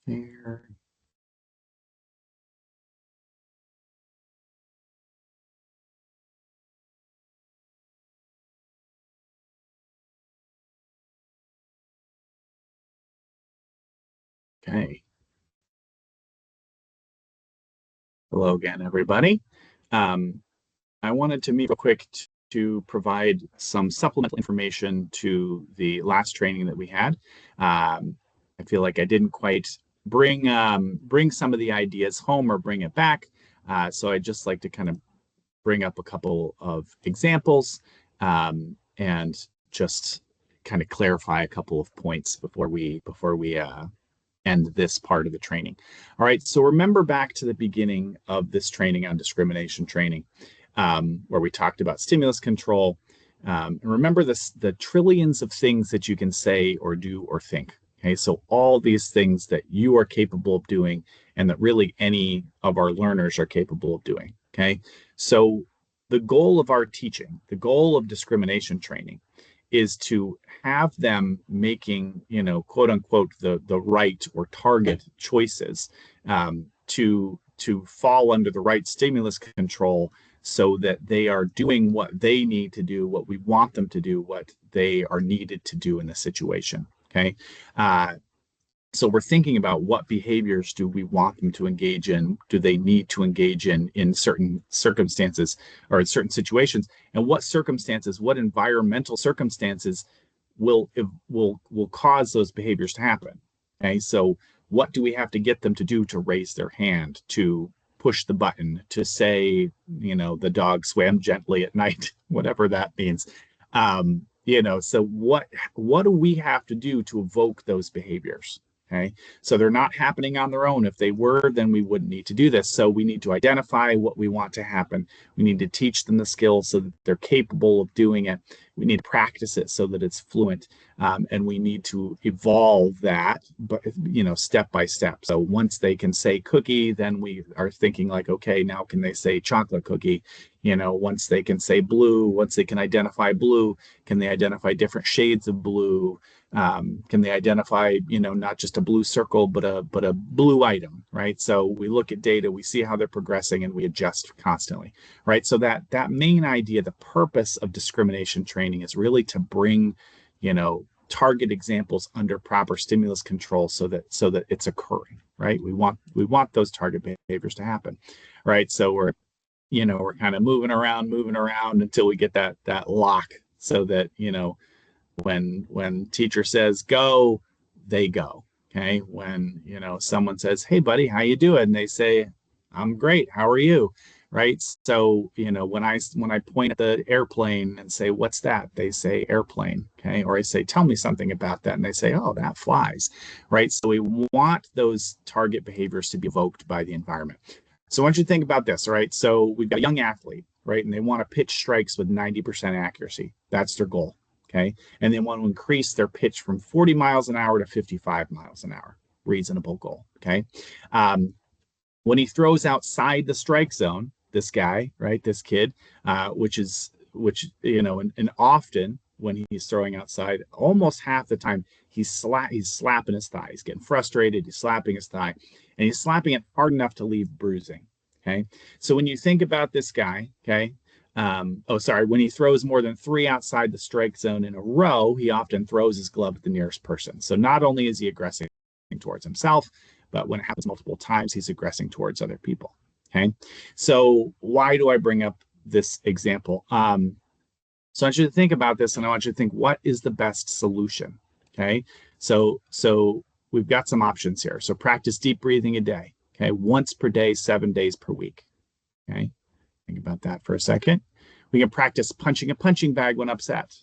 Share. Okay. Hello again, everybody. I wanted to meet real quick to provide some supplemental information to the last training that we had. I feel like I didn't quite bring some of the ideas home or bring it back. So I'd just like to kind of bring up a couple of examples and just kind of clarify a couple of points before we end this part of the training. All right, so remember back to the beginning of this training on discrimination training, where we talked about stimulus control. And remember the trillions of things that you can say or do or think. Okay, so all these things that you are capable of doing and that really any of our learners are capable of doing. Okay, so the goal of our teaching, the goal of discrimination training, is to have them making, quote unquote, the right or target choices to fall under the right stimulus control so that they are doing what they need to do, what we want them to do, what they are needed to do in the situation. Okay. So we're thinking about what behaviors do we want them to engage in? Do they need to engage in certain circumstances or in certain situations? And what circumstances, what environmental circumstances will cause those behaviors to happen? Okay, so what do we have to get them to do to raise their hand, to push the button, to say, the dog swam gently at night, whatever that means. So what do we have to do to evoke those behaviors? Okay, so they're not happening on their own. If they were, then we wouldn't need to do this. So we need to identify what we want to happen. We need to teach them the skills so that they're capable of doing it. We need to practice it so that it's fluent, and we need to evolve that, but step by step. So once they can say cookie, then we are thinking like, okay, now can they say chocolate cookie? Once they can say blue, once they can identify blue, can they identify different shades of blue? Can they identify, not just a blue circle, but a blue item, right? So we look at data, we see how they're progressing, and we adjust constantly, right? So that main idea, the purpose of discrimination training is really to bring, target examples under proper stimulus control so that it's occurring, right? We want those target behaviors to happen, right? So we're kind of moving around until we get that lock so that, when teacher says go, they go. Okay. When, someone says, hey buddy, how you doing? And they say, I'm great. How are you? Right. So, when I point at the airplane and say, what's that? They say airplane. Okay. Or I say, tell me something about that. And they say, oh, that flies. Right. So we want those target behaviors to be evoked by the environment. So I want you to think about this, right? So we've got a young athlete, right? And they want to pitch strikes with 90% accuracy. That's their goal, okay? And they want to increase their pitch from 40 miles an hour to 55 miles an hour. Reasonable goal, okay? When he throws outside the strike zone, this guy, right, this kid, which and often when he's throwing outside, almost half the time he's slapping his thigh. He's getting frustrated. He's slapping his thigh, and he's slapping it hard enough to leave bruising. Okay, so when you think about this guy, okay, when he throws more than 3 outside the strike zone in a row, he often throws his glove at the nearest person. So not only is he aggressing towards himself, but when it happens multiple times, he's aggressing towards other people. Okay, so why do I bring up this example? So I want you to think about this, and I want you to think, what is the best solution? Okay, so we've got some options here. So practice deep breathing a day. Okay, once per day, 7 days per week. Okay, think about that for a second. We can practice punching a punching bag when upset.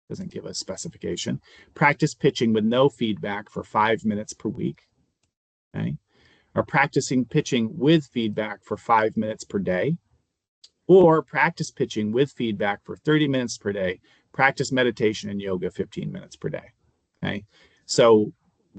Doesn't give a specification. Practice pitching with no feedback for 5 minutes per week. Okay, or practicing pitching with feedback for 5 minutes per day. Or practice pitching with feedback for 30 minutes per day. Practice meditation and yoga 15 minutes per day. Okay, so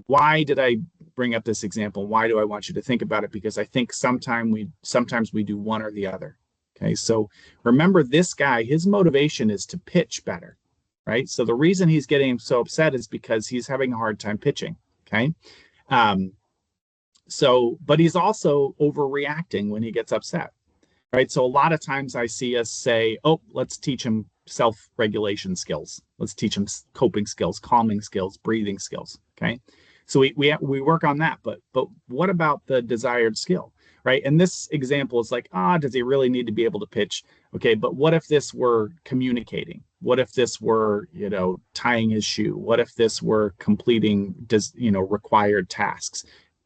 why did I bring up this example? Why do I want you to think about it? Because I think sometimes we do one or the other. Okay, so remember, this guy, his motivation is to pitch better, right? So the reason he's getting so upset is because he's having a hard time pitching. Okay, So, but he's also overreacting when he gets upset, right? So a lot of times I see us say, oh, let's teach him self-regulation skills. Let's teach him coping skills, calming skills, breathing skills. Okay. So we work on that, but what about the desired skill, right? And this example is like, does he really need to be able to pitch? Okay, but what if this were communicating? What if this were, tying his shoe? What if this were completing, required tasks,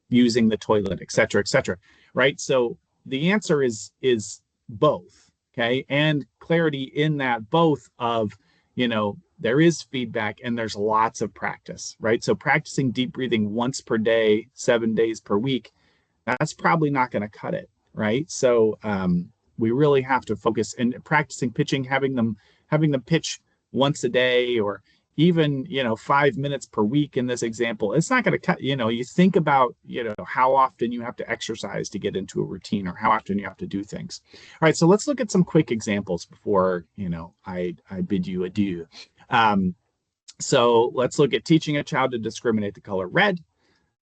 using the toilet, et cetera, right? So the answer is both, okay, and clarity in that both of, there is feedback and there's lots of practice, right? So practicing deep breathing once per day, 7 days per week, that's probably not going to cut it, right? So we really have to focus and practicing pitching, having them pitch once a day, or even 5 minutes per week in this example. It's not going to cut. You think about how often you have to exercise to get into a routine, or how often you have to do things. All right, so let's look at some quick examples before I bid you adieu. So let's look at teaching a child to discriminate the color red.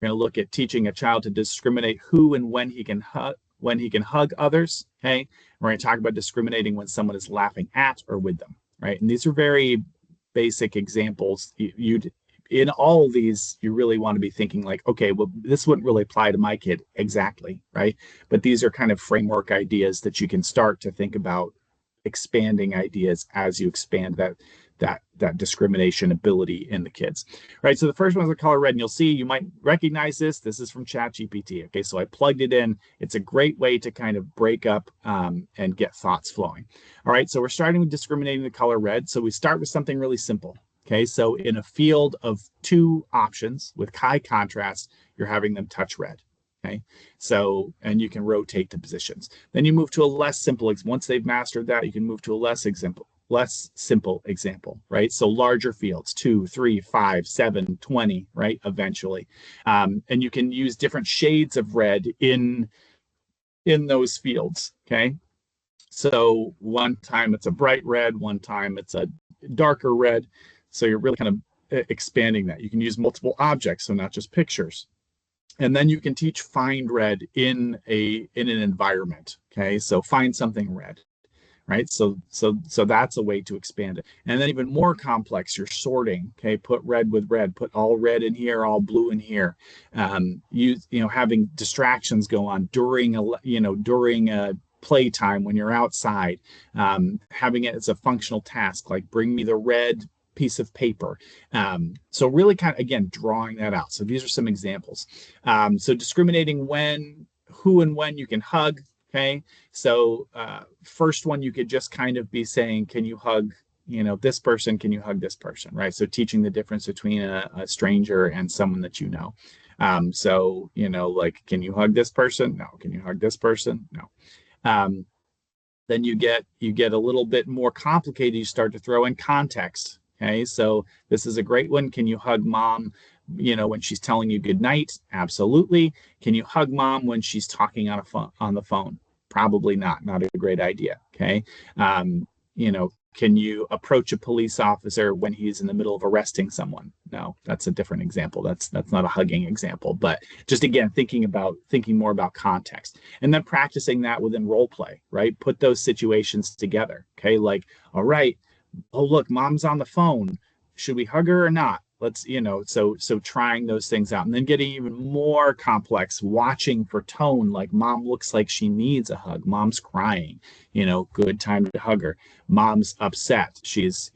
We're going to look at teaching a child to discriminate who and when he can hug others. Okay, we're going to talk about discriminating when someone is laughing at or with them. Right, and these are very basic examples. In all of these, you really want to be thinking like, okay, well, this wouldn't really apply to my kid exactly, right? But these are kind of framework ideas that you can start to think about expanding ideas as you expand that discrimination ability in the kids. Right, so the first one is the color red, and you'll see, you might recognize this. This is from ChatGPT. Okay, so I plugged it in. It's a great way to kind of break up and get thoughts flowing. All right, so we're starting with discriminating the color red. So we start with something really simple. Okay, so in a field of 2 options with high contrast, you're having them touch red. Okay, so, and you can rotate the positions. Then you move to a less simple. Once they've mastered that, you can move to a less simple example, right? So larger fields, 2, 3, 5, 7, 20, right? Eventually. And you can use different shades of red in those fields, okay? So one time it's a bright red, one time it's a darker red. So you're really kind of expanding that. You can use multiple objects, so not just pictures. And then you can teach find red in an environment, okay? So find something red. Right, so that's a way to expand it. And then even more complex, you're sorting. Okay, put red with red, put all red in here, all blue in here. Having distractions go on during a playtime when you're outside. Having it as a functional task, like bring me the red piece of paper. So really kind of, again, drawing that out. So these are some examples. So discriminating who and when you can hug. Okay, so first one, you could just kind of be saying, can you hug, this person? Can you hug this person? Right. So teaching the difference between a stranger and someone that you know. So, like, can you hug this person? No. Can you hug this person? No. Then you get a little bit more complicated. You start to throw in context. Okay, so this is a great one. Can you hug mom when she's telling you good night? Absolutely. Can you hug mom when she's talking on the phone? Probably not a great idea. Okay. Can you approach a police officer when he's in the middle of arresting someone? No, that's a different example. That's not a hugging example, but just, again, thinking more about context, and then practicing that within role play, right? Put those situations together. Okay. Like, all right, oh, look, mom's on the phone. Should we hug her or not? Let's, so trying those things out, and then getting even more complex, watching for tone. Like, mom looks like she needs a hug. Mom's crying, good time to hug her. Mom's upset. She's,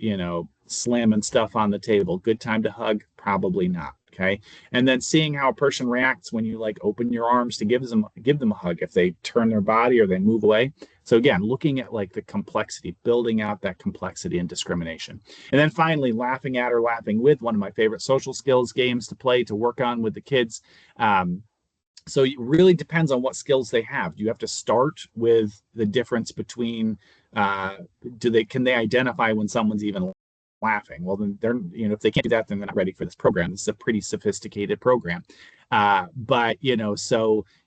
slamming stuff on the table. Good time to hug? Probably not. Okay. And then seeing how a person reacts when you like open your arms to give them a hug, if they turn their body or they move away. So again, looking at like the complexity, building out that complexity and discrimination. And then finally, laughing at or laughing with, one of my favorite social skills games to play, to work on with the kids. So it really depends on what skills they have. You have to start with the difference between, can they identify when someone's even laughing? Well, then they're, if they can't do that, then they're not ready for this program. This is a pretty sophisticated program. But,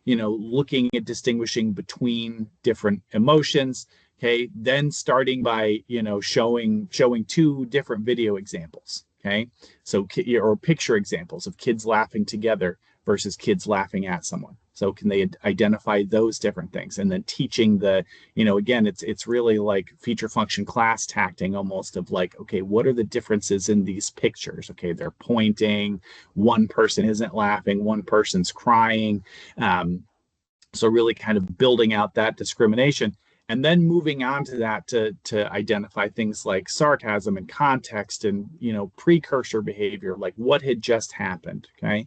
looking at distinguishing between different emotions. Okay. Then starting by, showing 2 different video examples. Okay. So, or picture examples of kids laughing together versus kids laughing at someone. So can they identify those different things? And then teaching the, again, it's really like feature function class tacting almost of like, okay, what are the differences in these pictures? Okay, they're pointing, one person isn't laughing, one person's crying. So really kind of building out that discrimination and then moving on to that to identify things like sarcasm and context and precursor behavior, like what had just happened. Okay.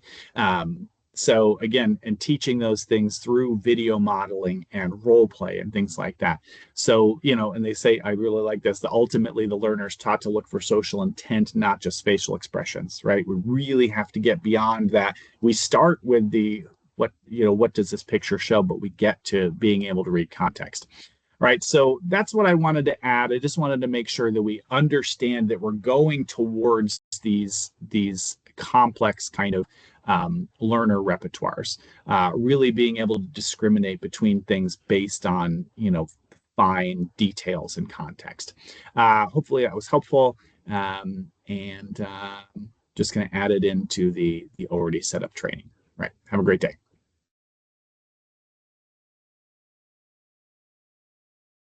So again, and teaching those things through video modeling and role play and things like that. So, and they say, I really like this, that ultimately the learner's taught to look for social intent, not just facial expressions, right? We really have to get beyond that. We start with the what does this picture show, but we get to being able to read context. Right. So that's what I wanted to add. I just wanted to make sure that we understand that we're going towards these complex kind of learner repertoires, really being able to discriminate between things based on, fine details and context. Hopefully that was helpful. And just going to add it into the already set up training. Right. Have a great day.